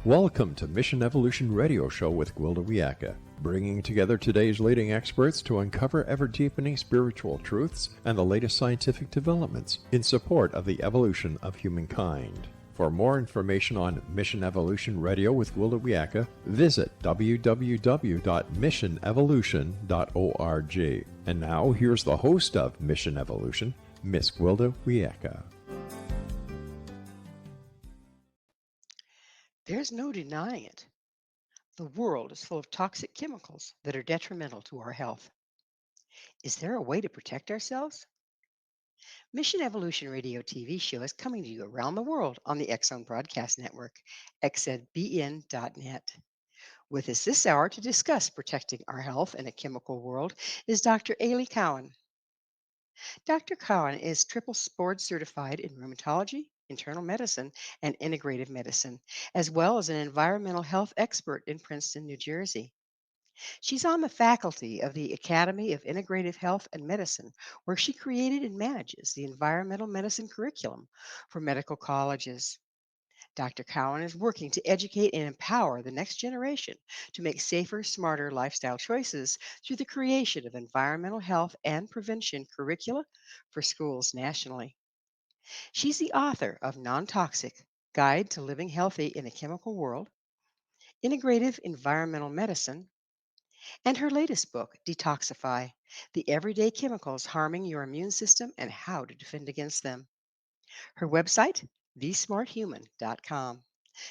Welcome to Mission Evolution Radio Show with Gwilda Wiyaka, bringing together today's leading experts to uncover ever-deepening spiritual truths and the latest scientific developments in support of the evolution of humankind. For more information on Mission Evolution Radio with Gwilda Wiyaka, visit www.missionevolution.org. And now, here's the host of Mission Evolution, Miss Gwilda Wiyaka. There's no denying it. The world is full of toxic chemicals that are detrimental to our health. Is there a way to protect ourselves? Mission Evolution Radio TV show is coming to you around the world on the X Zone Broadcast Network, xzbn.net. With us this hour to discuss protecting our health in a chemical world is Dr. Aly Cohen. Dr. Cohen is triple board certified in rheumatology, internal medicine, and integrative medicine, as well as an environmental health expert in Princeton, New Jersey. She's on the faculty of the Academy of Integrative Health and Medicine, where she created and manages the environmental medicine curriculum for medical colleges. Dr. Cohen is working to educate and empower the next generation to make safer, smarter lifestyle choices through the creation of environmental health and prevention curricula for schools nationally. She's the author of Non-Toxic: Guide to Living Healthy in a Chemical World, Integrative Environmental Medicine, and her latest book, Detoxify: The Everyday Chemicals Harming Your Immune System and How to Defend Against Them. Her website, thesmarthuman.com.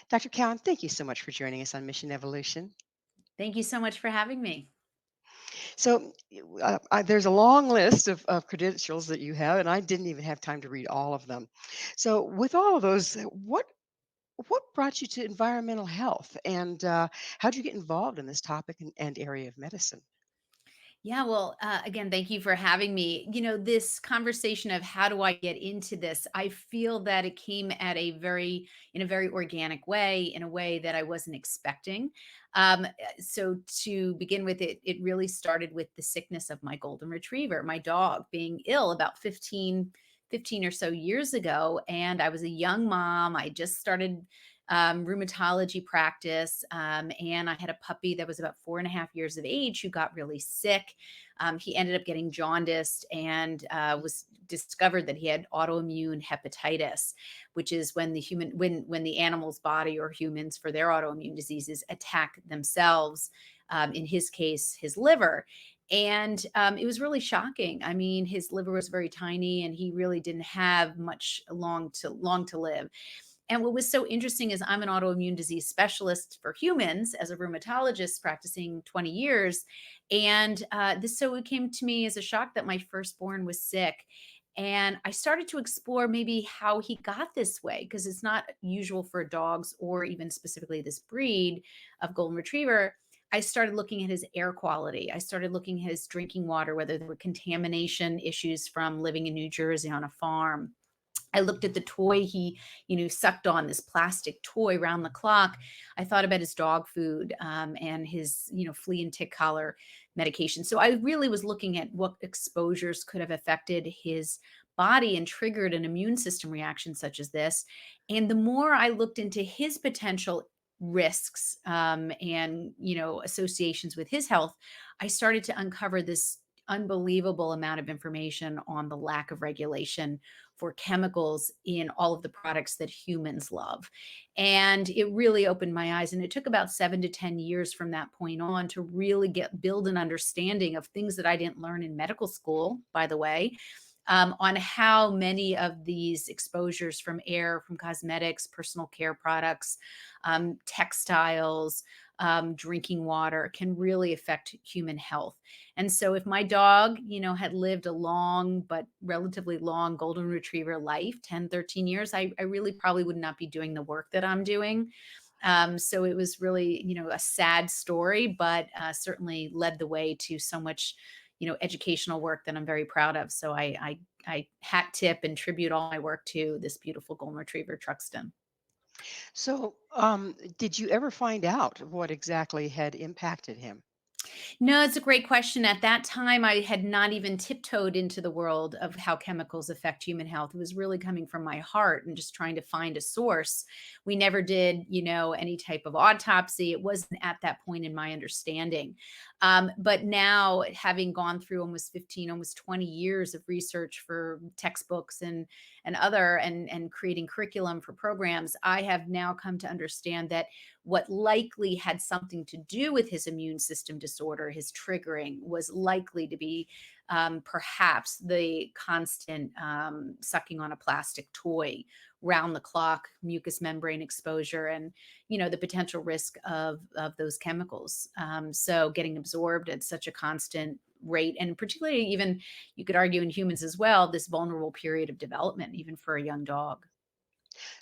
Dr. Cowan, thank you so much for joining us on Mission Evolution. Thank you so much for having me. So, there's a long list of credentials that you have, and I didn't even have time to read all of them. So, with all of those, what brought you to environmental health, and how did you get involved in this topic and area of medicine? Yeah, well, again, thank you for having me. This conversation of how do I get into this, I feel that it came at in a very organic way, in a way that I wasn't expecting. So to begin with, it really started with the sickness of my golden retriever, my dog, being ill about 15 or so years ago. And I was a young mom. I just started rheumatology practice. And I had a puppy that was about 4.5 years of age who got really sick. He ended up getting jaundiced and was discovered that he had autoimmune hepatitis, which is when the animal's body, or humans for their autoimmune diseases, attack themselves. In his case, his liver. And it was really shocking. I mean, his liver was very tiny, and he really didn't have much long to live. And what was so interesting is I'm an autoimmune disease specialist for humans as a rheumatologist practicing 20 years. And so it came to me as a shock that my firstborn was sick. And I started to explore maybe how he got this way, because it's not usual for dogs, or even specifically this breed of golden retriever. I started looking at his air quality. I started looking at his drinking water, whether there were contamination issues from living in New Jersey on a farm. I looked at the toy he, sucked on, this plastic toy round the clock. I thought about his dog food and his, flea and tick collar medication. So I really was looking at what exposures could have affected his body and triggered an immune system reaction such as this. And the more I looked into his potential risks and, associations with his health, I started to uncover this unbelievable amount of information on the lack of regulation for chemicals in all of the products that humans love. And it really opened my eyes. And it took about 7 to 10 years from that point on to really build an understanding of things that I didn't learn in medical school, by the way, on how many of these exposures from air, from cosmetics, personal care products, textiles, drinking water can really affect human health. And so if my dog, had lived a long but relatively long golden retriever life, 10, 13 years, I really probably would not be doing the work that I'm doing. So it was really, a sad story, but certainly led the way to so much, educational work that I'm very proud of. So I hat tip and tribute all my work to this beautiful golden retriever, Truxton. So, did you ever find out what exactly had impacted him? No, it's a great question. At that time, I had not even tiptoed into the world of how chemicals affect human health. It was really coming from my heart and just trying to find a source. We never did, any type of autopsy. It wasn't at that point in my understanding. But now, having gone through almost 15, almost 20 years of research for textbooks and creating curriculum for programs, I have now come to understand that what likely had something to do with his immune system disorder, his triggering, was likely to be perhaps the constant sucking on a plastic toy, round the clock mucous membrane exposure, and the potential risk of those chemicals. So getting absorbed at such a constant rate, and particularly even you could argue in humans as well, this vulnerable period of development, even for a young dog.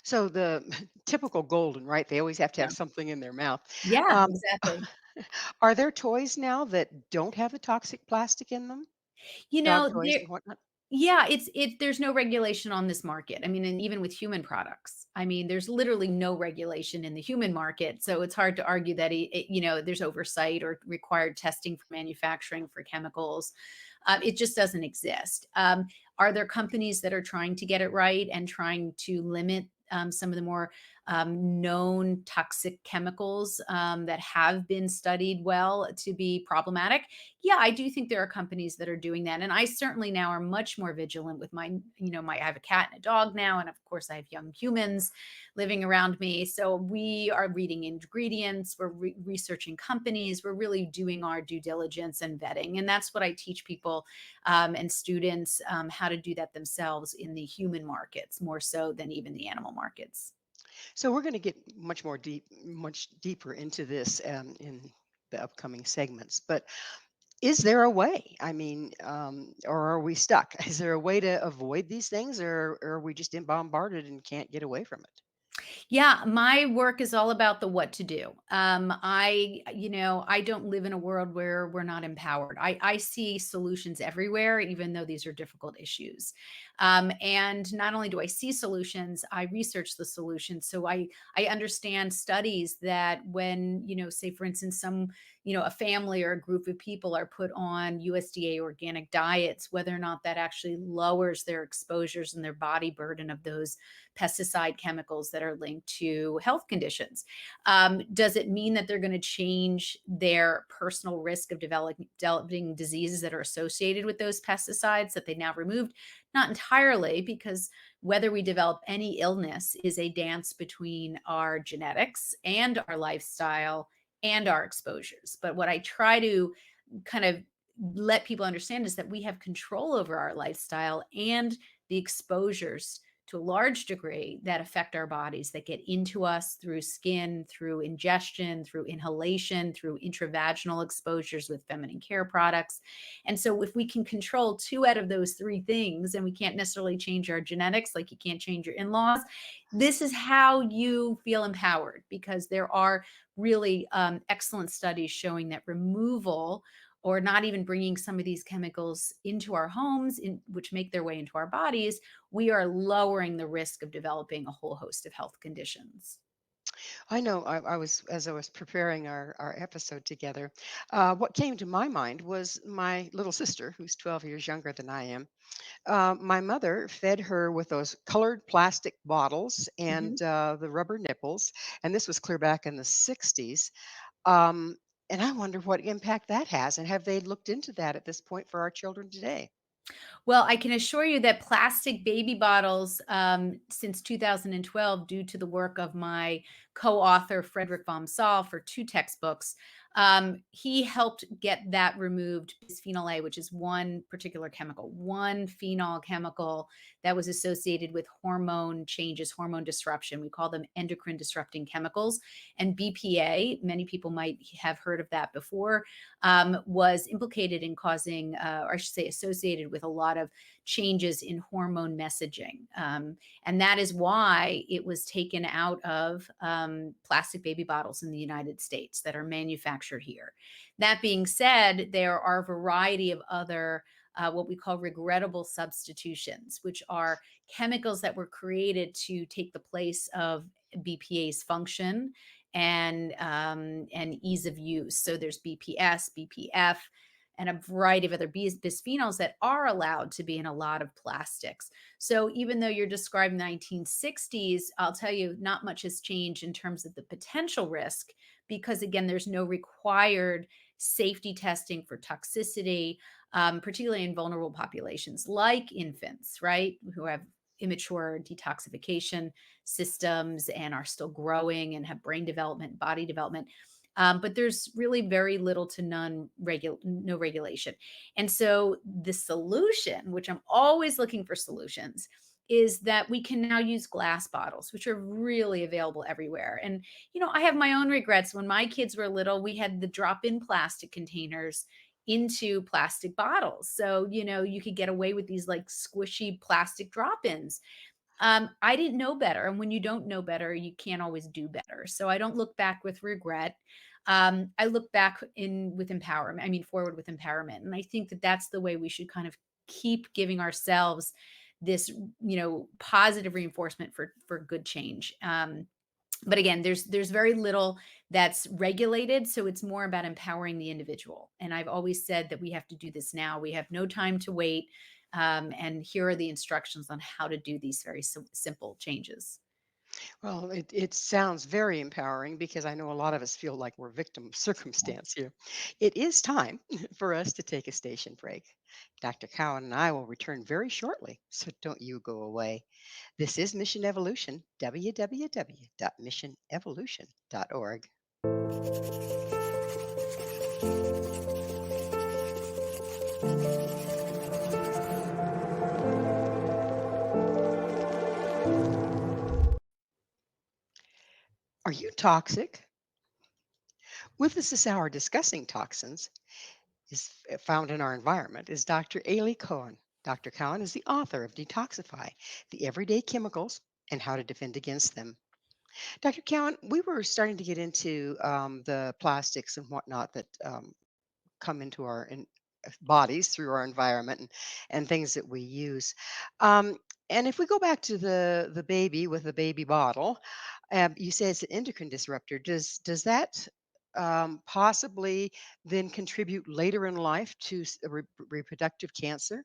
So the typical golden, right? They always have to Yeah. have something in their mouth. Yeah, Um, exactly. are there toys now that don't have the toxic plastic in them? Dog toys There and whatnot? Yeah, there's no regulation on this market. I mean, and even with human products. I mean, there's literally no regulation in the human market, so it's hard to argue that there's oversight or required testing for manufacturing for chemicals. It just doesn't exist. Are there companies that are trying to get it right and trying to limit some of the more known toxic chemicals that have been studied well to be problematic? Yeah, I do think there are companies that are doing that. And I certainly now are much more vigilant with I have a cat and a dog now. And of course, I have young humans living around me. So we are reading ingredients, we're researching companies, we're really doing our due diligence and vetting. And that's what I teach people and students how to do that themselves in the human markets more so than even the animal markets. So we're going to get much deeper into this in the upcoming segments. But is there a way? I mean, or are we stuck? Is there a way to avoid these things, or are we just bombarded and can't get away from it? Yeah, my work is all about the what to do. I don't live in a world where we're not empowered. I see solutions everywhere, even though these are difficult issues. And not only do I see solutions, I research the solutions. So I understand studies that when, say for instance, a family or a group of people are put on USDA organic diets, whether or not that actually lowers their exposures and their body burden of those pesticide chemicals that are linked to health conditions. Does it mean that they're going to change their personal risk of developing diseases that are associated with those pesticides that they now removed? Not entirely, because whether we develop any illness is a dance between our genetics and our lifestyle and our exposures. But what I try to kind of let people understand is that we have control over our lifestyle and the exposures to a large degree that affect our bodies, that get into us through skin, through ingestion, through inhalation, through intravaginal exposures with feminine care products. And so, if we can control two out of those three things, and we can't necessarily change our genetics, like you can't change your in laws, this is how you feel empowered, because there are really excellent studies showing that removal or not even bringing some of these chemicals into our homes, which make their way into our bodies, we are lowering the risk of developing a whole host of health conditions. I know. I was as I was preparing our episode together. What came to my mind was my little sister, who's 12 years younger than I am. My mother fed her with those colored plastic bottles Mhm. and the rubber nipples, and this was clear back in the 60s. Um, and I wonder what impact that has, and have they looked into that at this point for our children today? Well, I can assure you that plastic baby bottles, since 2012, due to the work of my co-author Frederick von Saal for two textbooks, he helped get that removed. Bisphenol A, which is one particular chemical, one phenol chemical that was associated with hormone changes, hormone disruption. We call them endocrine disrupting chemicals. And BPA, many people might have heard of that before, was implicated in causing, or I should say, associated with a lot of changes in hormone messaging. And that is why it was taken out of plastic baby bottles in the United States that are manufactured here. That being said, there are a variety of other. What we call regrettable substitutions, which are chemicals that were created to take the place of BPA's function and ease of use. So there's BPS, BPF, and a variety of other bisphenols that are allowed to be in a lot of plastics. So even though you're describing the 1960s, I'll tell you, not much has changed in terms of the potential risk because, again, there's no required safety testing for toxicity, particularly in vulnerable populations like infants, right, who have immature detoxification systems and are still growing and have brain development, body development. But there's really very little to no regulation. And so the solution, which I'm always looking for solutions, is that we can now use glass bottles, which are really available everywhere. And, I have my own regrets. When my kids were little, we had the drop in plastic containers into plastic bottles. So, you could get away with these like squishy plastic drop ins. I didn't know better, and when you don't know better, you can't always do better. So I don't look back with regret. I look back in with empowerment. I mean, forward with empowerment, and I think that that's the way we should kind of keep giving ourselves this, positive reinforcement for good change. But again, there's very little that's regulated, so it's more about empowering the individual. And I've always said that we have to do this now. We have no time to wait. And here are the instructions on how to do these very simple changes. Well, it sounds very empowering because I know a lot of us feel like we're victim of circumstance here. It is time for us to take a station break. Dr. Cowan and I will return very shortly, so don't you go away. This is Mission Evolution, www.missionevolution.org. Are you toxic? With us this hour discussing toxins found in our environment is Dr. Aly Cohen. Dr. Cohen is the author of Detoxify, the Everyday Chemicals and How to Defend Against Them. Dr. Cowan, we were starting to get into the plastics and whatnot that come into our bodies through our environment and things that we use. Um, and if we go back to the baby with the baby bottle, you say it's an endocrine disruptor. Does that possibly then contribute later in life to reproductive cancer?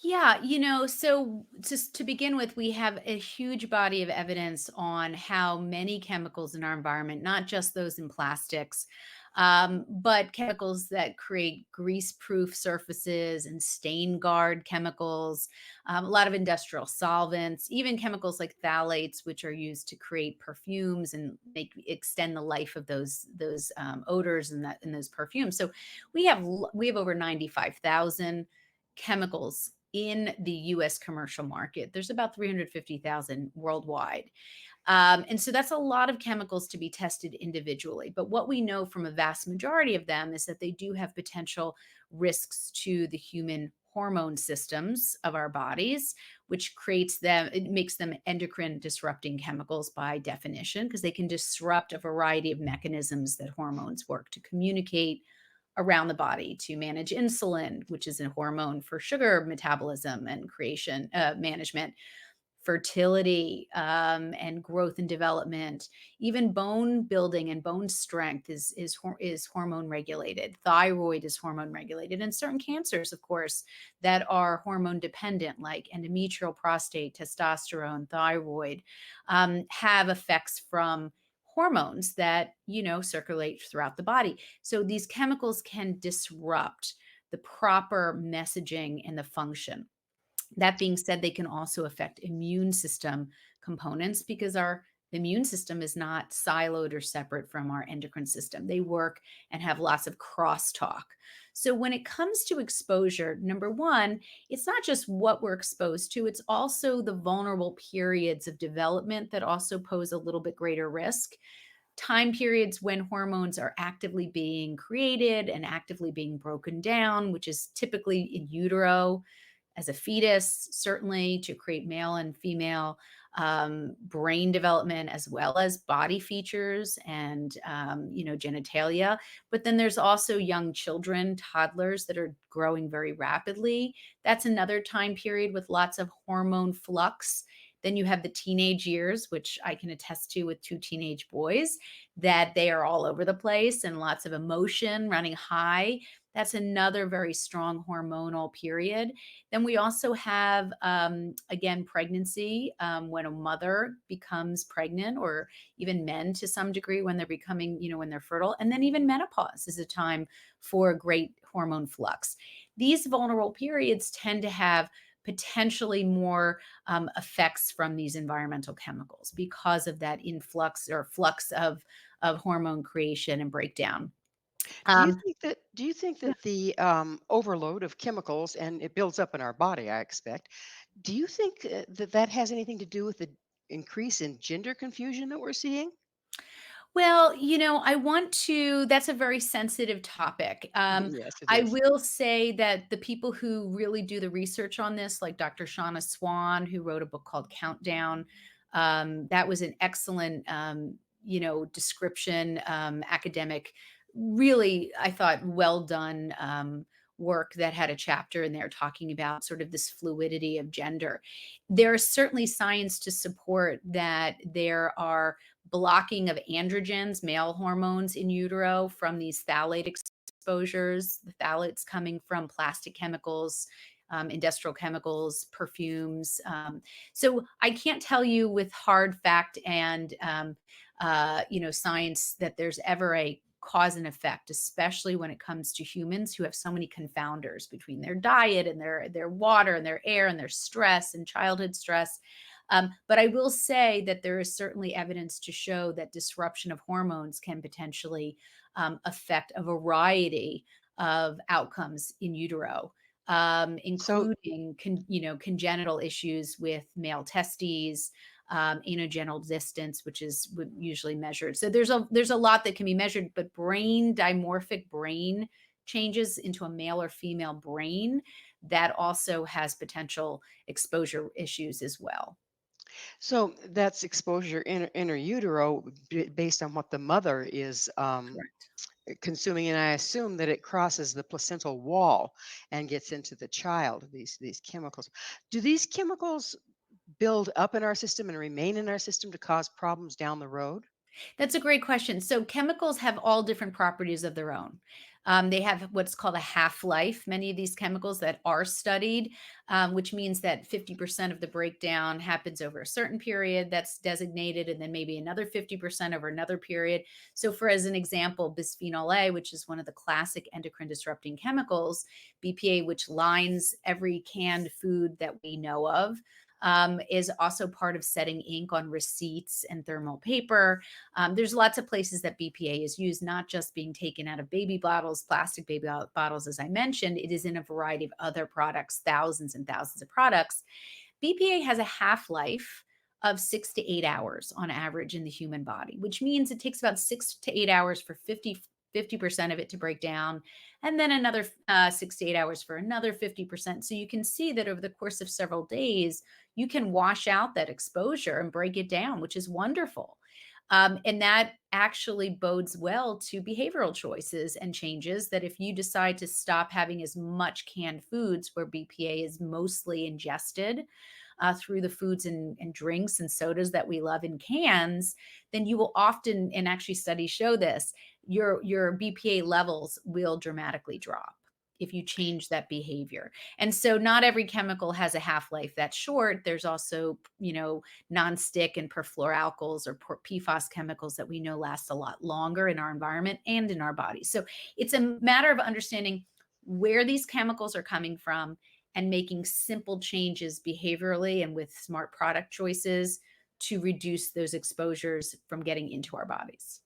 Yeah, so just to begin with, we have a huge body of evidence on how many chemicals in our environment, not just those in plastics, but chemicals that create grease proof surfaces and stain guard chemicals, a lot of industrial solvents, even chemicals like phthalates, which are used to create perfumes and extend the life of those odors and those perfumes. So we have over 95,000 chemicals in the US commercial market. There's about 350,000 worldwide. And so that's a lot of chemicals to be tested individually. But what we know from a vast majority of them is that they do have potential risks to the human hormone systems of our bodies, which it makes them endocrine disrupting chemicals by definition, because they can disrupt a variety of mechanisms that hormones work to communicate around the body to manage insulin, which is a hormone for sugar metabolism and creation management, fertility, and growth and development, even bone building and bone strength is hormone regulated. Thyroid is hormone regulated, and certain cancers, of course, that are hormone dependent, like endometrial, prostate, testosterone, thyroid, have effects from hormones that circulate throughout the body. So these chemicals can disrupt the proper messaging and the function. That being said, they can also affect immune system components because our immune system is not siloed or separate from our endocrine system. They work and have lots of crosstalk. So, when it comes to exposure, number one, it's not just what we're exposed to, it's also the vulnerable periods of development that also pose a little bit greater risk. Time periods when hormones are actively being created and actively being broken down, which is typically in utero as a fetus, certainly to create male and female brain development, as well as body features and genitalia. But then there's also young children, toddlers that are growing very rapidly. That's another time period with lots of hormone flux Then you have the teenage years, which I can attest to with two teenage boys, that they are all over the place and lots of emotion running high. That's another very strong hormonal period. Then we also have, again, pregnancy, when a mother becomes pregnant, or even men to some degree when they're becoming, when they're fertile. And then even menopause is a time for great hormone flux. These vulnerable periods tend to have potentially more effects from these environmental chemicals because of that influx or flux of hormone creation and breakdown. Um, Do you think yeah. that the overload of chemicals, and it builds up in our body, I expect, do you think that that has anything to do with the increase in gender confusion that we're seeing? Well, I want to, that's a very sensitive topic. Yes, it I is. will say that the people who really do the research on this, like Dr. Shauna Swan, who wrote a book called Countdown, that was an excellent, description, academic, really, I thought, well done work that had a chapter in there talking about sort of this fluidity of gender. There is certainly science to support that there are blocking of androgens, male hormones in utero from these phthalate exposures, the phthalates coming from plastic chemicals, industrial chemicals, perfumes. So I can't tell you with hard fact and science that there's ever a cause and effect, especially when it comes to humans who have so many confounders between their diet and their water and their air and their stress and childhood stress. But I will say that there is certainly evidence to show that disruption of hormones can potentially affect a variety of outcomes in utero, So, including congenital issues with male testes, anogenital distance, which is usually measured. So there's a lot that can be measured, but dimorphic brain changes into a male or female brain, that also has potential exposure issues as well. so that's exposure inner utero based on what the mother is Correct. consuming, and I assume that it crosses the placental wall and gets into the child. These chemicals. Do these chemicals build up in our system and remain in our system to cause problems down the road? That's a great question. So chemicals have all different properties of their own. They have what's called a half-life. Many of these chemicals that are studied, which means that 50% of the breakdown happens over a certain period that's designated, and then maybe another 50% over another period. So, for as an example, bisphenol A, which is one of the classic endocrine disrupting chemicals, BPA, which lines every canned food that we know of, is also part of setting ink on receipts and thermal paper. There's lots of places that BPA is used, not just being taken out of baby bottles, plastic baby bottles, as I mentioned. It is in a variety of other products, thousands and thousands of products. BPA has a half life of 6 to 8 hours on average in the human body, which means it takes about 6 to 8 hours for 50% of it to break down, and then another 6 to 8 hours for another 50%. So you can see that over the course of several days, you can wash out that exposure and break it down, which is wonderful. And that actually bodes well to behavioral choices and changes, that if you decide to stop having as much canned foods where BPA is mostly ingested through the foods and drinks and sodas that we love in cans, then you will often, and actually studies show this, your BPA levels will dramatically drop if you change that behavior. And so not every chemical has a half-life that's short. There's also, non-stick and perfluoralkyls or PFAS chemicals that we know last a lot longer in our environment and in our bodies. So it's a matter of understanding where these chemicals are coming from and making simple changes behaviorally and with smart product choices to reduce those exposures from getting into our bodies.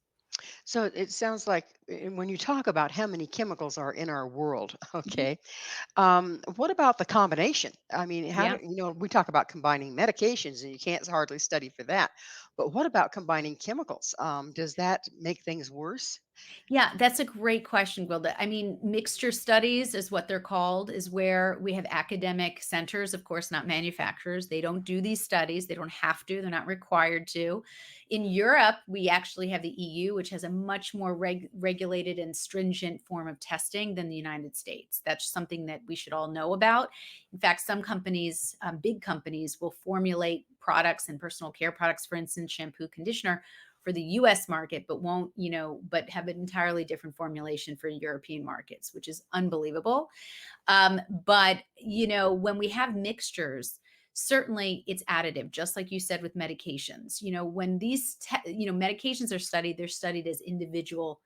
So it sounds like when you talk about how many chemicals are in our world, Mhm. okay, what about the combination? I mean, how Yeah. do we talk about combining medications, and you can't hardly study for that. But what about combining chemicals? Does that make things worse? Yeah, that's a great question, Gwilda. I mean, mixture studies is what they're called, is where we have academic centers, of course, not manufacturers. They don't do these studies. They don't have to, they're not required to. In Europe, we actually have the EU, which has a much more regulated and stringent form of testing than the United States. That's something that we should all know about. In fact, some companies, big companies, will formulate products and personal care products, for instance, shampoo, conditioner for the US market, but won't, but have an entirely different formulation for European markets, which is unbelievable. But when we have mixtures, certainly it's additive, just like you said with medications. When medications are studied, they're studied as individual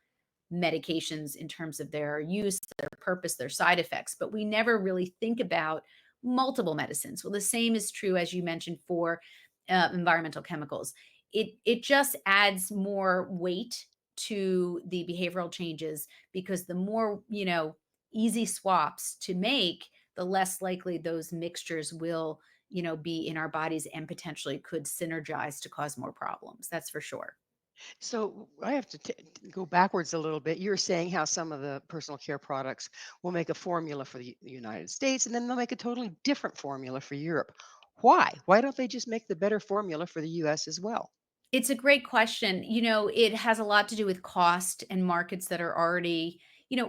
medications in terms of their use, their purpose, their side effects, but we never really think about multiple medicines. Well, the same is true, as you mentioned, for environmental chemicals. It just adds more weight to the behavioral changes because the more easy swaps to make, the less likely those mixtures will be in our bodies and potentially could synergize to cause more problems. That's for sure. So I have to go backwards a little bit. You're saying how some of the personal care products will make a formula for the United States and then they'll make a totally different formula for Europe. Why? Why don't they just make the better formula for the US as well? It's a great question. It has a lot to do with cost and markets that are already,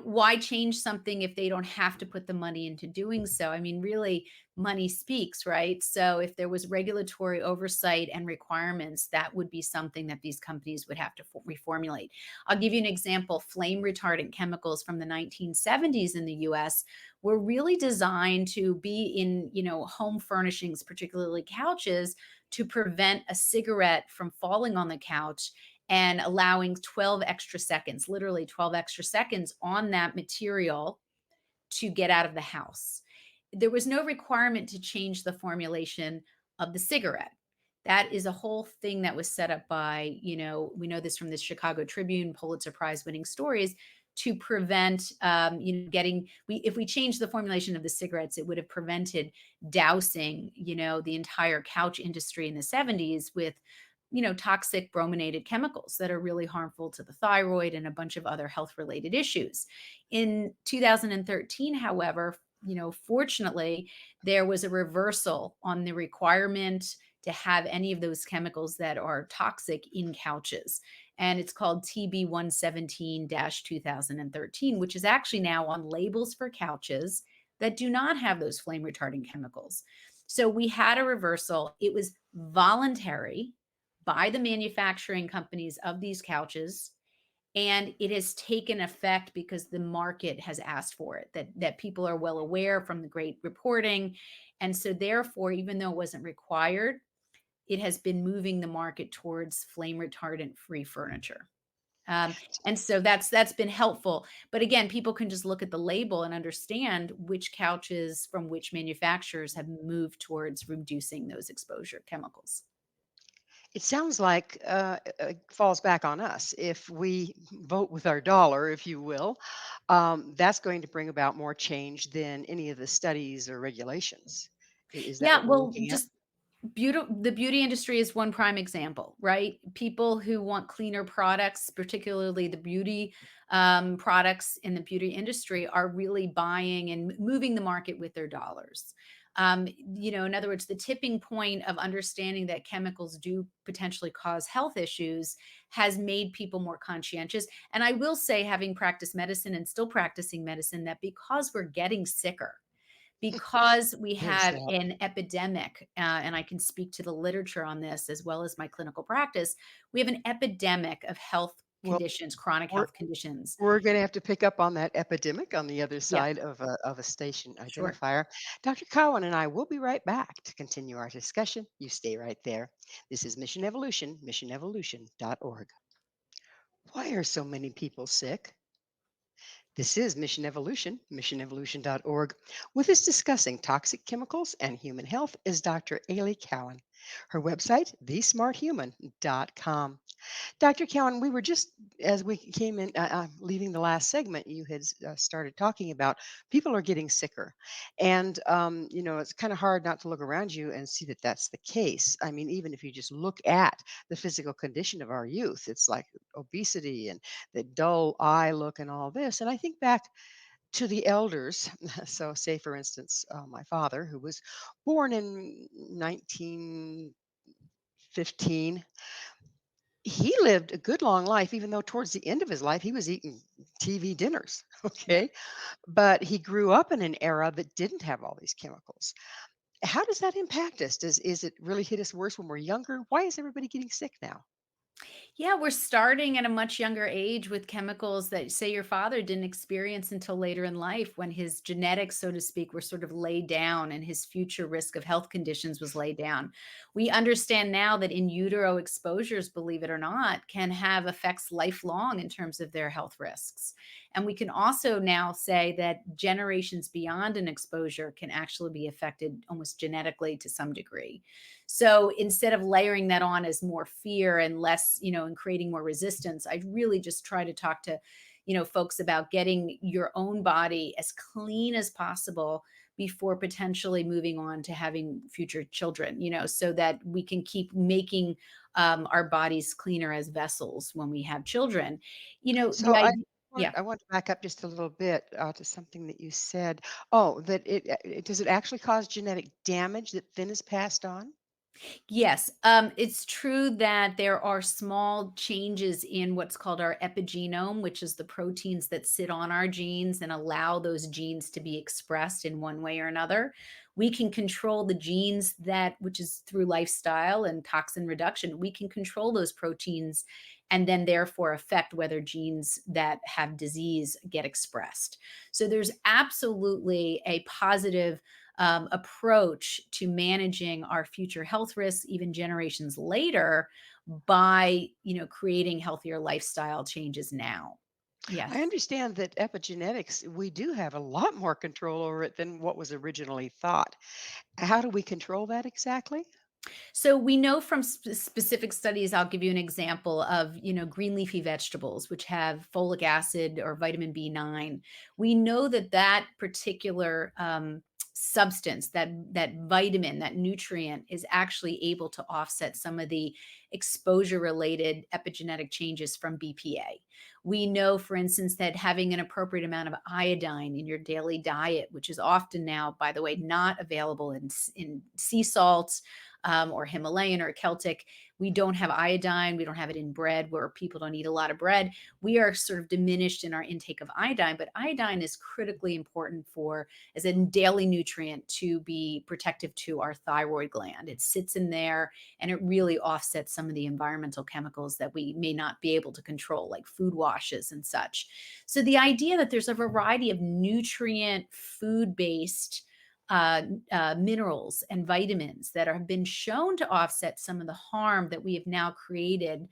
why change something if they don't have to put the money into doing so? I mean, really, money speaks, right? So if there was regulatory oversight and requirements, that would be something that these companies would have to reformulate. I'll give you an example. Flame retardant chemicals from the 1970s in the US were really designed to be in, home furnishings, particularly couches, to prevent a cigarette from falling on the couch and allowing 12 extra seconds, literally 12 extra seconds on that material to get out of the house. There was no requirement to change the formulation of the cigarette. That is a whole thing that was set up by, we know this from the Chicago Tribune, Pulitzer Prize winning stories to prevent, if we changed the formulation of the cigarettes, it would have prevented dousing, the entire couch industry in the 70s with, toxic brominated chemicals that are really harmful to the thyroid and a bunch of other health related issues. In 2013, however, fortunately, there was a reversal on the requirement to have any of those chemicals that are toxic in couches. And it's called TB 117 2013, which is actually now on labels for couches that do not have those flame retardant chemicals. So we had a reversal. It was voluntary by the manufacturing companies of these couches. And it has taken effect because the market has asked for it, that people are well aware from the great reporting. And so therefore, even though it wasn't required, it has been moving the market towards flame retardant free furniture. Um, and so that's been helpful. But again, people can just look at the label and understand which couches from which manufacturers have moved towards reducing those exposure chemicals. It sounds like it falls back on us. If we vote with our dollar, if you will, that's going to bring about more change than any of the studies or regulations. Is that Yeah, what we're well, looking at? just the beauty industry is one prime example, right? People who want cleaner products, particularly the beauty products in the beauty industry, are really buying and moving the market with their dollars. In other words, the tipping point of understanding that chemicals do potentially cause health issues has made people more conscientious. And I will say, having practiced medicine and still practicing medicine, that because we're getting sicker, because we There's have that. an epidemic, and I can speak to the literature on this as well as my clinical practice, we have an epidemic of health Well, conditions, chronic we're health conditions. we're going to have to pick up on that epidemic on the other Yeah, side of a station sure. identifier. Dr. Cowan and I will be right back to continue our discussion. You stay right there. This is Mission Evolution, missionevolution.org. Why are so many people sick? This is Mission Evolution, missionevolution.org. With us discussing toxic chemicals and human health is Dr. Aly Cohen. Her website, thesmarthuman.com. Dr. Cowan, we were just, as we came in, leaving the last segment, you had started talking about people are getting sicker. And, it's kind of hard not to look around you and see that that's the case. I mean, even if you just look at the physical condition of our youth, it's like obesity and the dull eye look and all this. And I think back to the elders. So, say, for instance, my father, who was born in 1915, he lived a good long life, even though towards the end of his life he was eating TV dinners. Yeah. Okay. But he grew up in an era that didn't have all these chemicals. How does that impact us? Is it really hit us worse when we're younger? Why is everybody getting sick now? Yeah, we're starting at a much younger age with chemicals that, say, your father didn't experience until later in life when his genetics, so to speak, were sort of laid down and his future risk of health conditions was laid down. We understand now that in utero exposures, believe it or not, can have effects lifelong in terms of their health risks. And we can also now say that generations beyond an exposure can actually be affected almost genetically to some degree. So instead of layering that on as more fear and less, and creating more resistance, I really just try to talk to, folks about getting your own body as clean as possible before potentially moving on to having future children, so that we can keep making our bodies cleaner as vessels when we have children. So The idea, yeah. I want to back up just a little bit to something that you said. Oh, that does it actually cause genetic damage that then is passed on? Yes, it's true that there are small changes in what's called our epigenome, which is the proteins that sit on our genes and allow those genes to be expressed in one way or another. We can control the genes which is through lifestyle and toxin reduction, we can control those proteins and then therefore affect whether genes that have disease get expressed. So there's absolutely a positive approach to managing our future health risks even generations later by creating healthier lifestyle changes now. I Yes. understand that epigenetics, we do have a lot more control over it than what was originally thought. How do we control that exactly? So we know from specific studies, I'll give you an example of, green leafy vegetables, which have folic acid or vitamin B9. We know that that particular substance, that vitamin, that nutrient is actually able to offset some of the exposure related epigenetic changes from BPA. We know, for instance, that having an appropriate amount of iodine in your daily diet, which is often now, by the way, not available in sea salts, or Himalayan or Celtic. We don't have iodine. We don't have it in bread where people don't eat a lot of bread. We are sort of diminished in our intake of iodine, but iodine is critically important as a daily nutrient to be protective to our thyroid gland. It sits in there and it really offsets some of the environmental chemicals that we may not be able to control, like food washes and such. So the idea that there's a variety of nutrient food based minerals and vitamins that have been shown to offset some of the harm that we have now created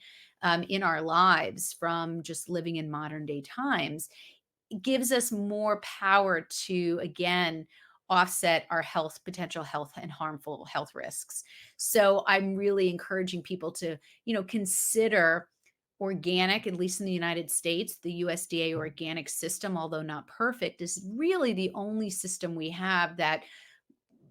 in our lives from just living in modern day times. It gives us more power to, again, offset our potential health and harmful health risks. So I'm really encouraging people to, consider organic, at least in the United States. The USDA organic system, although not perfect, is really the only system we have that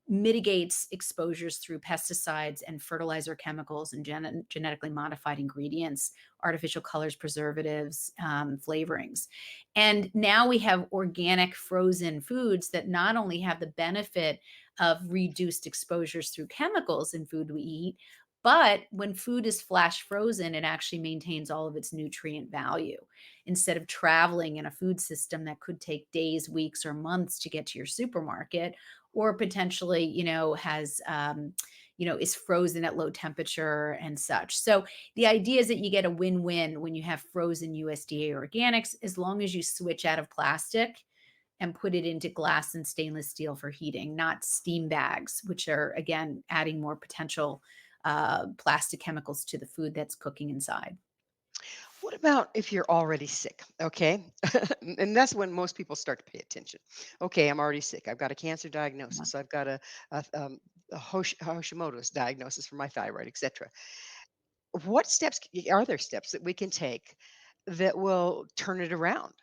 mitigates exposures through pesticides and fertilizer chemicals and genetically modified ingredients, artificial colors, preservatives, flavorings. And now we have organic frozen foods that not only have the benefit of reduced exposures through chemicals in food we eat, but when food is flash frozen, it actually maintains all of its nutrient value. Instead of traveling in a food system that could take days, weeks, or months to get to your supermarket, or potentially, has, is frozen at low temperature and such. So the idea is that you get a win-win when you have frozen USDA organics, as long as you switch out of plastic and put it into glass and stainless steel for heating, not steam bags, which are, again, adding more potential plastic chemicals to the food that's cooking inside. What about if you're already sick? Okay. And that's when most people start to pay attention. Okay, I'm already sick. I've got a cancer diagnosis. I've got a Hashimoto's diagnosis for my thyroid, etc. What steps are there steps that we can take that will turn it around?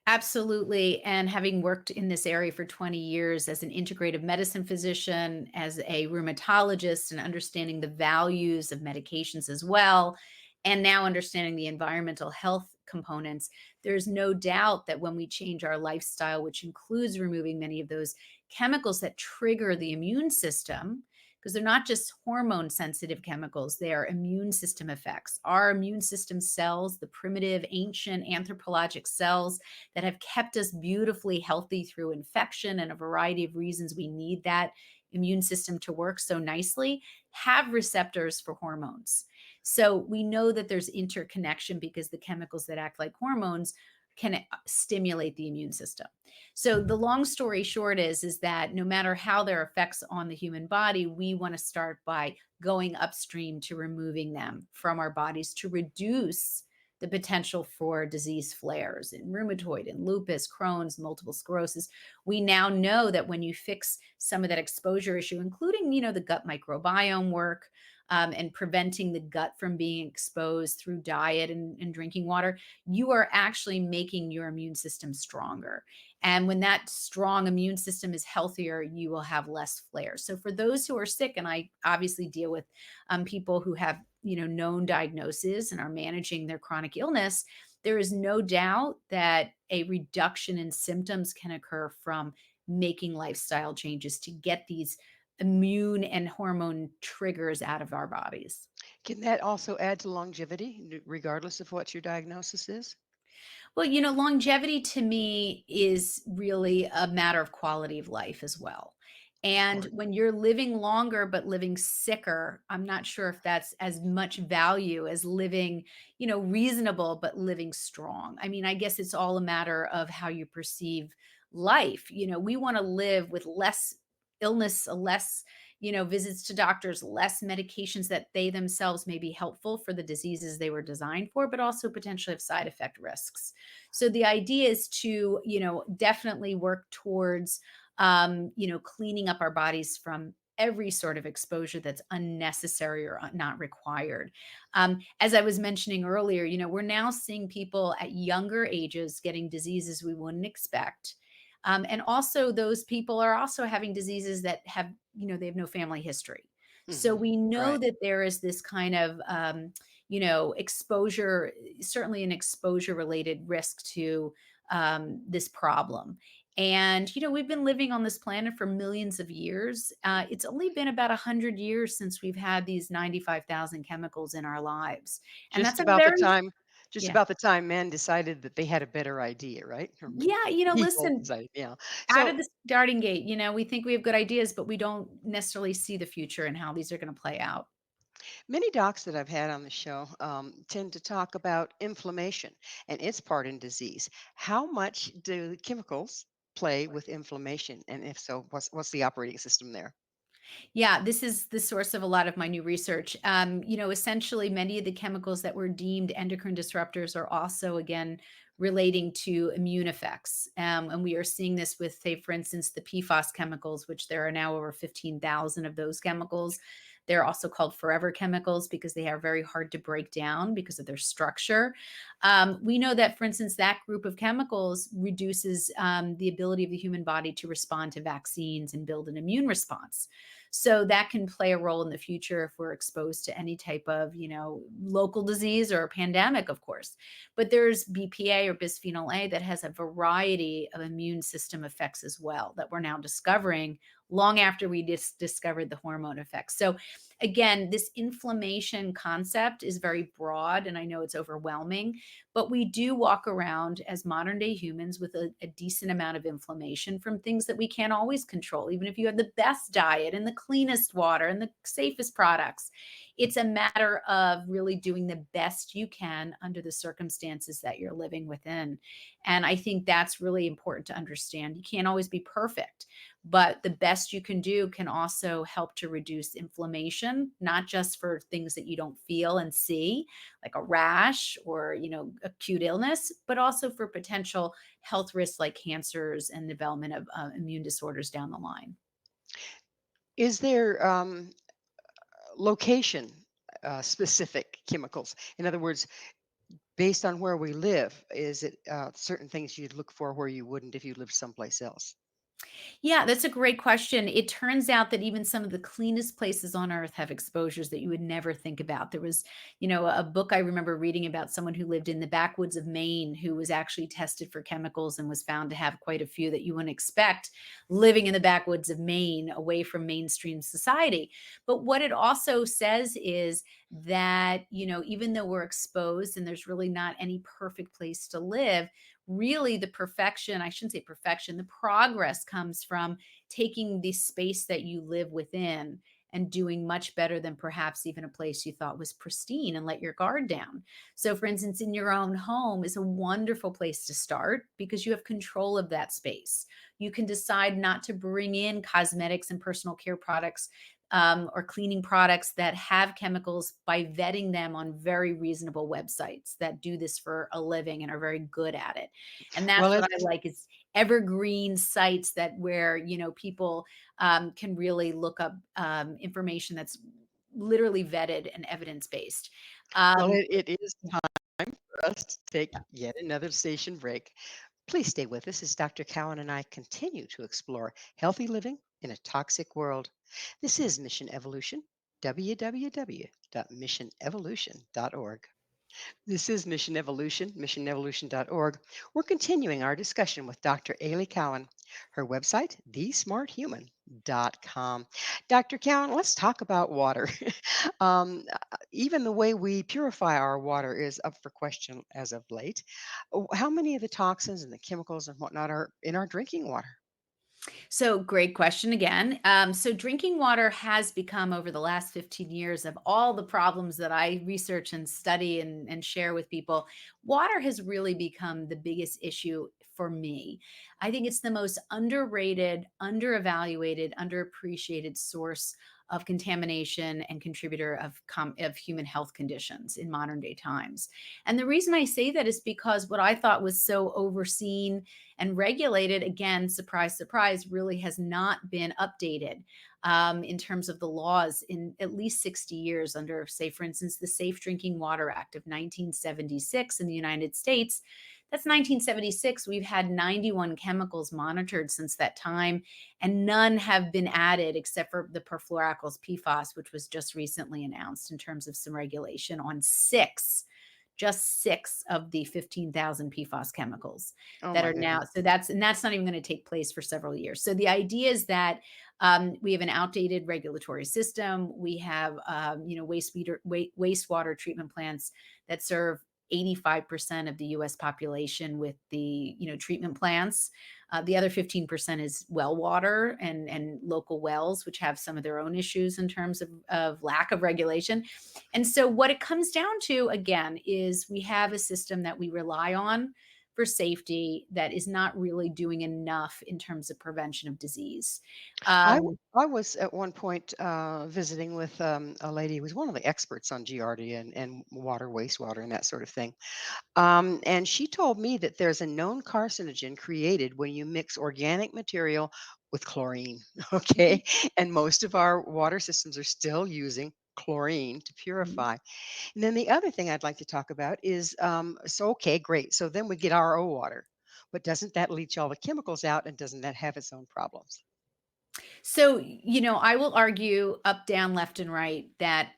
Absolutely. And having worked in this area for 20 years as an integrative medicine physician, as a rheumatologist, and understanding the values of medications as well, and now understanding the environmental health components, there's no doubt that when we change our lifestyle, which includes removing many of those chemicals that trigger the immune system, because they're not just hormone sensitive chemicals, they are immune system effects. Our immune system cells, the primitive ancient anthropologic cells that have kept us beautifully healthy through infection and a variety of reasons we need that immune system to work so nicely have receptors for hormones. So we know that there's interconnection because the chemicals that act like hormones can stimulate the immune system. So the long story short is that no matter how their effects on the human body, we want to start by going upstream to removing them from our bodies to reduce the potential for disease flares in rheumatoid and lupus, Crohn's, multiple sclerosis. We now know that when you fix some of that exposure issue, including, the gut microbiome work, and preventing the gut from being exposed through diet and drinking water, you are actually making your immune system stronger. And when that strong immune system is healthier, you will have less flares. So for those who are sick, and I obviously deal with people who have known diagnoses and are managing their chronic illness, there is no doubt that a reduction in symptoms can occur from making lifestyle changes to get these immune and hormone triggers out of our bodies. Can that also add to longevity, regardless of what your diagnosis is? Well, longevity to me is really a matter of quality of life as well. Of And course. when you're living longer but living sicker, I'm not sure if that's as much value as living, reasonable but living strong. I mean, I guess it's all a matter of how you perceive life. We want to live with less illness, less visits to doctors, less medications that they themselves may be helpful for the diseases they were designed for, but also potentially have side effect risks. So the idea is to, definitely work towards, cleaning up our bodies from every sort of exposure that's unnecessary or not required. As I was mentioning earlier, we're now seeing people at younger ages getting diseases we wouldn't expect. And also, those people are also having diseases that have, they have no family history. So Hmm. we know Right. that there is this kind of, exposure, certainly an exposure related risk to this problem. And, we've been living on this planet for millions of years. It's only been about 100 years since we've had these 95,000 chemicals in our lives. And that's Just a about the very, time just yeah. about the time men decided that they had a better idea, right? Or Yeah, people listen, decided, yeah. out of So the starting gate, we think we have good ideas, but we don't necessarily see the future and how these are going to play out. many docs that I've had on the show tend to talk about inflammation and its part in disease. How much do chemicals play with inflammation? And if so, what's the operating system there? Yeah, this is the source of a lot of my new research. Essentially, many of the chemicals that were deemed endocrine disruptors are also, again, relating to immune effects. And we are seeing this with, say, for instance, the PFAS chemicals, which there are now over 15,000 of those chemicals. They're also called forever chemicals because they are very hard to break down because of their structure. We know that, for instance, that group of chemicals reduces the ability of the human body to respond to vaccines and build an immune response. So that can play a role in the future if we're exposed to any type of, local disease or a pandemic, of course. But there's BPA or bisphenol A that has a variety of immune system effects as well that we're now discovering long after we discovered the hormone effects. So again, this inflammation concept is very broad and I know it's overwhelming, but we do walk around as modern day humans with a decent amount of inflammation from things that we can't always control. Even if you have the best diet and the cleanest water and the safest products, it's a matter of really doing the best you can under the circumstances that you're living within. And I think that's really important to understand. You can't always be perfect, but the best you can do can also help to reduce inflammation, not just for things that you don't feel and see, like a rash or, acute illness, but also for potential health risks like cancers and development of immune disorders down the line. Is there location specific chemicals? In other words, based on where we live, is it certain things you'd look for where you wouldn't if you lived someplace else? Yeah, that's a great question. It turns out that even some of the cleanest places on earth have exposures that you would never think about. There was, a book I remember reading about someone who lived in the backwoods of Maine who was actually tested for chemicals and was found to have quite a few that you wouldn't expect living in the backwoods of Maine away from mainstream society. But what it also says is that, even though we're exposed and there's really not any perfect place to live, really the perfection, I shouldn't say perfection, the progress comes from taking the space that you live within and doing much better than perhaps even a place you thought was pristine and let your guard down. So, for instance, in your own home is a wonderful place to start because you have control of that space. You can decide not to bring in cosmetics and personal care products or cleaning products that have chemicals by vetting them on very reasonable websites that do this for a living and are very good at it. And Well, that's what I it's like is evergreen sites that where people can really look up information that's literally vetted and evidence based. well, Um, it is time for us to take yet another station break. Please stay with us as Dr. Cowan and I continue to explore healthy living in a toxic world. This is Mission Evolution, www.missionevolution.org. This is Mission Evolution, missionevolution.org. We're continuing our discussion with Dr. Aly Cowen. Her website, thesmarthuman.com. Dr. Cowen, let's talk about water. Even the way we purify our water is up for question as of late. How many of the toxins and the chemicals and whatnot are in our drinking water? So, great question again. So, drinking water has become, over the last 15 years, of all the problems that I research and study and share with people, water has really become the biggest issue for me. I think it's the most underrated, underevaluated, underappreciated source of contamination and contributor of human health conditions in modern day times. And the reason I say that is because what I thought was so overseen and regulated, again, surprise, surprise, really has not been updated in terms of the laws in at least 60 years under, say, for instance, the Safe Drinking Water Act of 1976 in the United States. That's 1976. We've had 91 chemicals monitored since that time, and none have been added except for the perfluoroalkyls PFAS, which was just recently announced in terms of some regulation on just six of the 15,000 PFAS chemicals Oh that my are now. goodness. So that's not even going to take place for several years. So the idea is that we have an outdated regulatory system. We have wastewater treatment plants that serve 85% of the US population with the treatment plants. The other 15% is well water and local wells, which have some of their own issues in terms of lack of regulation. And so, what it comes down to, again, is we have a system that we rely on for safety that is not really doing enough in terms of prevention of disease. Um, I was at one point visiting with a lady who was one of the experts on GRD and water, wastewater, and that sort of thing. And she told me that there's a known carcinogen created when you mix organic material with chlorine. Okay. And most of our water systems are still using chlorine to purify. And then the other thing I'd like to talk about is so, okay, great. So then we get RO water. But doesn't that leach all the chemicals out and doesn't that have its own problems? So, I will argue up, down, left, and right that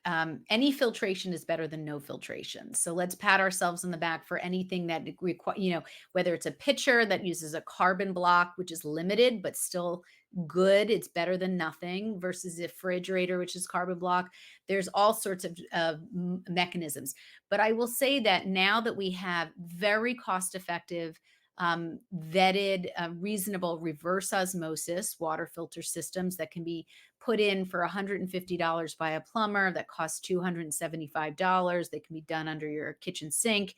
any filtration is better than no filtration. So let's pat ourselves on the back for anything that require, whether it's a pitcher that uses a carbon block, which is limited but still good. It's better than nothing versus a refrigerator, which is carbon block. There's all sorts of mechanisms. But I will say that now that we have very cost effective vetted, reasonable reverse osmosis water filter systems that can be put in for $150 by a plumber that costs $275. They can be done under your kitchen sink.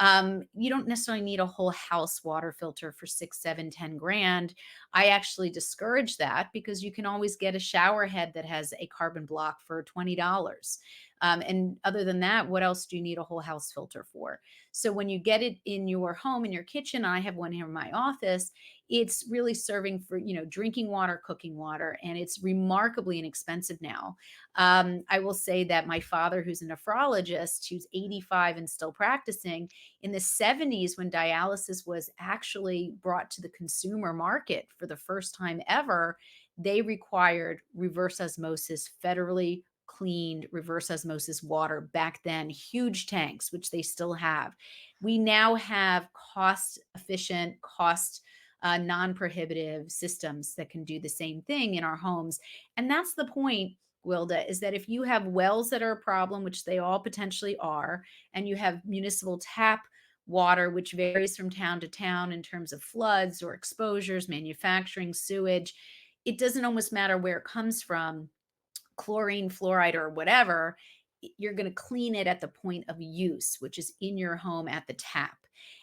You don't necessarily need a whole house water filter for 6, 7, 10 grand. I actually discourage that because you can always get a shower head that has a carbon block for $20. And other than that, what else do you need a whole house filter for? So when you get it in your home, in your kitchen, I have one here in my office, it's really serving for, drinking water, cooking water, and it's remarkably inexpensive now. I will say that my father, who's a nephrologist, who's 85 and still practicing, in the 70s, when dialysis was actually brought to the consumer market for the first time ever, they required reverse osmosis, federally cleaned reverse osmosis water back then, huge tanks, which they still have. We now have cost efficient, cost non prohibitive systems that can do the same thing in our homes. And that's the point, Gwilda, is that if you have wells that are a problem, which they all potentially are, and you have municipal tap water, which varies from town to town in terms of floods or exposures, manufacturing, sewage. It doesn't almost matter where it comes from, chlorine, fluoride, or whatever, you're going to clean it at the point of use, which is in your home at the tap.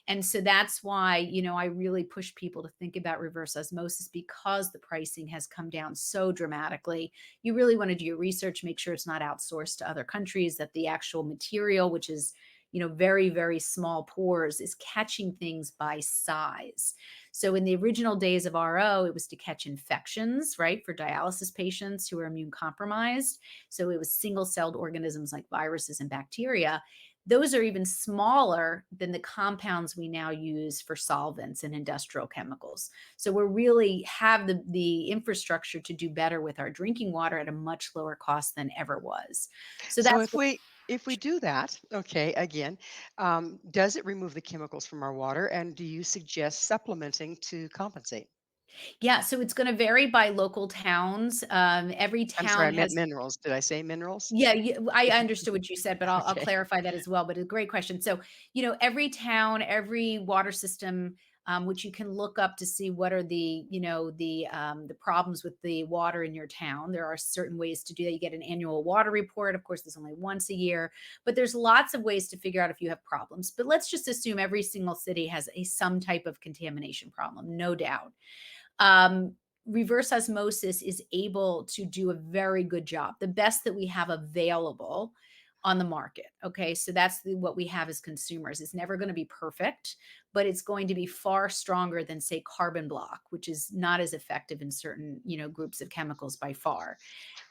And so that's why, I really push people to think about reverse osmosis because the pricing has come down so dramatically. You really want to do your research, make sure it's not outsourced to other countries, that the actual material, which is, very, very small pores, is catching things by size. So in the original days of RO, it was to catch infections, right, for dialysis patients who are immune compromised. So it was single celled organisms like viruses and bacteria. Those are even smaller than the compounds we now use for solvents and industrial chemicals. So we really have the infrastructure to do better with our drinking water at a much lower cost than ever was. So So that's if we do that, okay, again, does it remove the chemicals from our water, and do you suggest supplementing to compensate? yeah, so it's going to vary by local towns. Every I'm sorry, I town meant has. minerals. Did I say minerals? Yeah, I understood what you said, but I'll Okay. clarify that as well. But a great question. So, every town, every water system, which you can look up to see what are the problems with the water in your town. There are certain ways to do that. You get an annual water report. Of course, there's only once a year, but there's lots of ways to figure out if you have problems. But let's just assume every single city has some type of contamination problem, no doubt. um, Reverse osmosis is able to do a very good job, the best that we have available on the market. Okay, so that's what we have as consumers. It's never going to be perfect, but it's going to be far stronger than, say, carbon block, which is not as effective in certain groups of chemicals by far.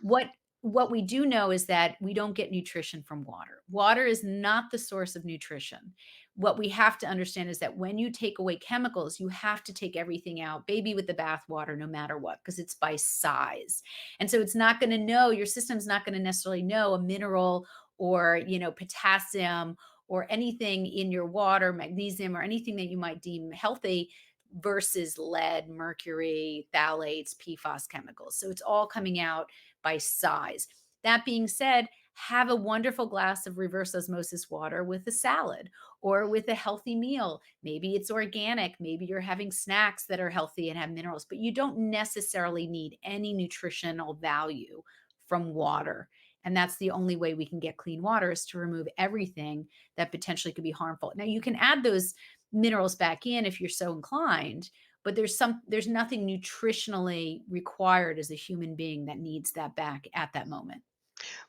What we do know is that we don't get nutrition from water. Water is not the source of nutrition. What we have to understand is that when you take away chemicals, you have to take everything out, baby with the bathwater, no matter what, because it's by size. And so it's not going to know, your system's not going to necessarily know a mineral or, potassium or anything in your water, magnesium, or anything that you might deem healthy versus lead, mercury, phthalates, PFAS chemicals. So it's all coming out by size. That being said, have a wonderful glass of reverse osmosis water with a salad or with a healthy meal. Maybe it's organic. Maybe you're having snacks that are healthy and have minerals, but you don't necessarily need any nutritional value from water. And that's the only way we can get clean water, is to remove everything that potentially could be harmful. Now, you can add those minerals back in if you're so inclined, but there's nothing nutritionally required as a human being that needs that back at that moment.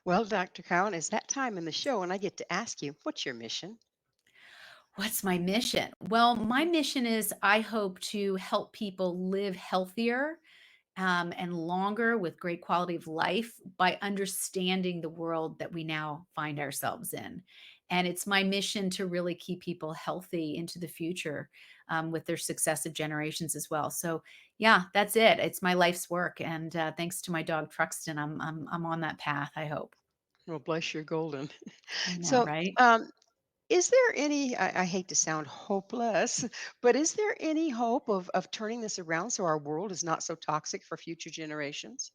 Well, Dr. Cowan, it's that time in the show, and I get to ask you, what's your mission? What's my mission? Well, my mission is, I hope to help people live healthier and longer with great quality of life by understanding the world that we now find ourselves in. And it's my mission to really keep people healthy into the future, with their successive generations as well. So, yeah, that's it. It's my life's work. And thanks to my dog Truxton, I'm on that path, I hope. Well, bless your golden. I know, So, right? is there any, I hate to sound hopeless, but is there any hope of turning this around so our world is not so toxic for future generations?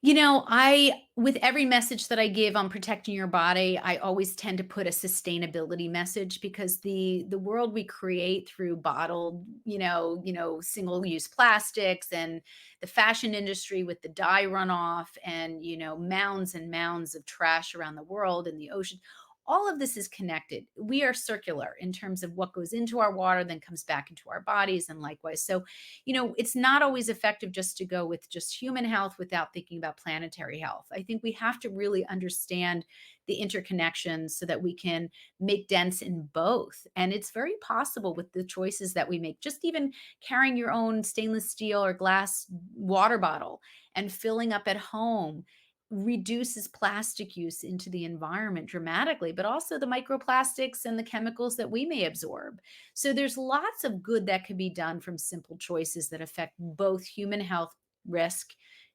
With every message that I give on protecting your body, I always tend to put a sustainability message, because the world we create through bottled, single-use plastics, and the fashion industry with the dye runoff, and, mounds and mounds of trash around the world and the ocean. All of this is connected. We are circular in terms of what goes into our water, then comes back into our bodies, and likewise. So, it's not always effective just to go with just human health without thinking about planetary health. I think we have to really understand the interconnections so that we can make dents in both. And it's very possible with the choices that we make. Just even carrying your own stainless steel or glass water bottle and filling up at home reduces plastic use into the environment dramatically, but also the microplastics and the chemicals that we may absorb. So there's lots of good that can be done from simple choices that affect both human health risk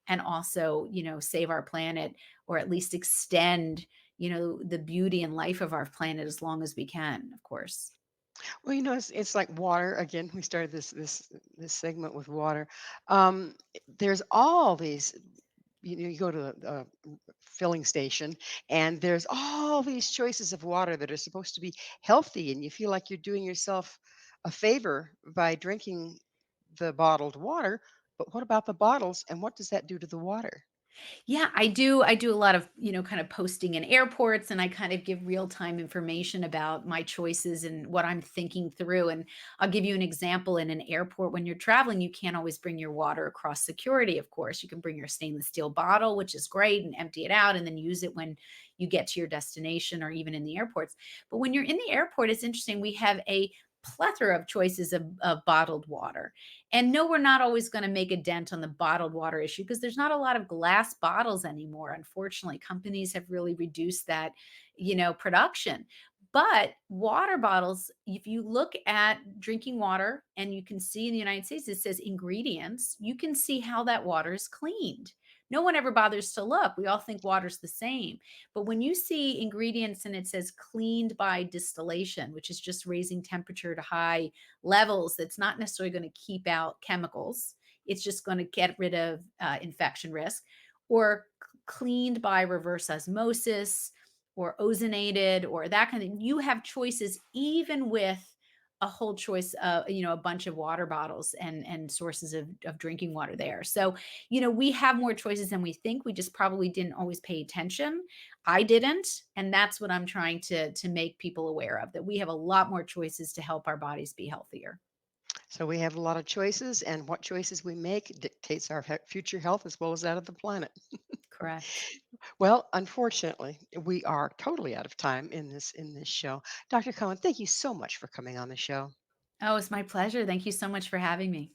and also, save our planet, or at least extend, the beauty and life of our planet as long as we can, of course. Well, it's like water. Again, we started this segment with water. There's all these you go to the filling station and there's all these choices of water that are supposed to be healthy, and you feel like you're doing yourself a favor by drinking the bottled water. But what about the bottles, and what does that do to the water? Yeah, I do a lot of, kind of posting in airports, and I kind of give real-time information about my choices and what I'm thinking through. And I'll give you an example. In an airport, when you're traveling, you can't always bring your water across security, of course. You can bring your stainless steel bottle, which is great, and empty it out and then use it when you get to your destination or even in the airports. But when you're in the airport, it's interesting. We have a plethora of choices of bottled water. And no, we're not always going to make a dent on the bottled water issue because there's not a lot of glass bottles anymore. Unfortunately, companies have really reduced that, production. But water bottles, if you look at drinking water and you can see in the United States, it says ingredients, you can see how that water is cleaned. No one ever bothers to look. We all think water's the same. But when you see ingredients and it says cleaned by distillation, which is just raising temperature to high levels, that's not necessarily going to keep out chemicals. It's just going to get rid of infection risk, or cleaned by reverse osmosis, or ozonated, or that kind of thing. You have choices even with a whole choice of, a bunch of water bottles and sources of drinking water there. So, we have more choices than we think. We just probably didn't always pay attention. I didn't, and that's what I'm trying to make people aware of, that we have a lot more choices to help our bodies be healthier. So we have a lot of choices, and what choices we make dictates our future health as well as that of the planet. Correct. Well, unfortunately, we are totally out of time in this show. Dr. Cohen, thank you so much for coming on the show. Oh, it's my pleasure. Thank you so much for having me.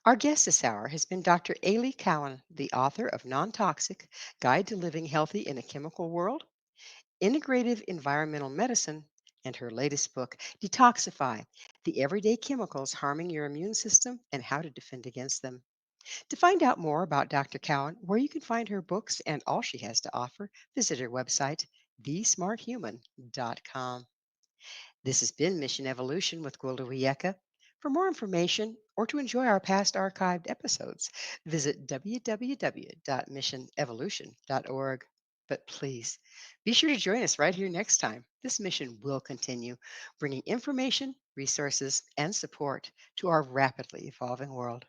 Our guest this hour has been Dr. Aly Cowen, the author of Non-Toxic: Guide to Living Healthy in a Chemical World, Integrative Environmental Medicine, and her latest book, Detoxify: The Everyday Chemicals Harming Your Immune System and How to Defend Against Them. To find out more about Dr. Cowan, where you can find her books and all she has to offer, visit her website, thesmarthuman.com. This has been Mission Evolution with Gwilda Wiyaka. For more information or to enjoy our past archived episodes, visit www.missionevolution.org. But please be sure to join us right here next time. This mission will continue, bringing information, resources, and support to our rapidly evolving world.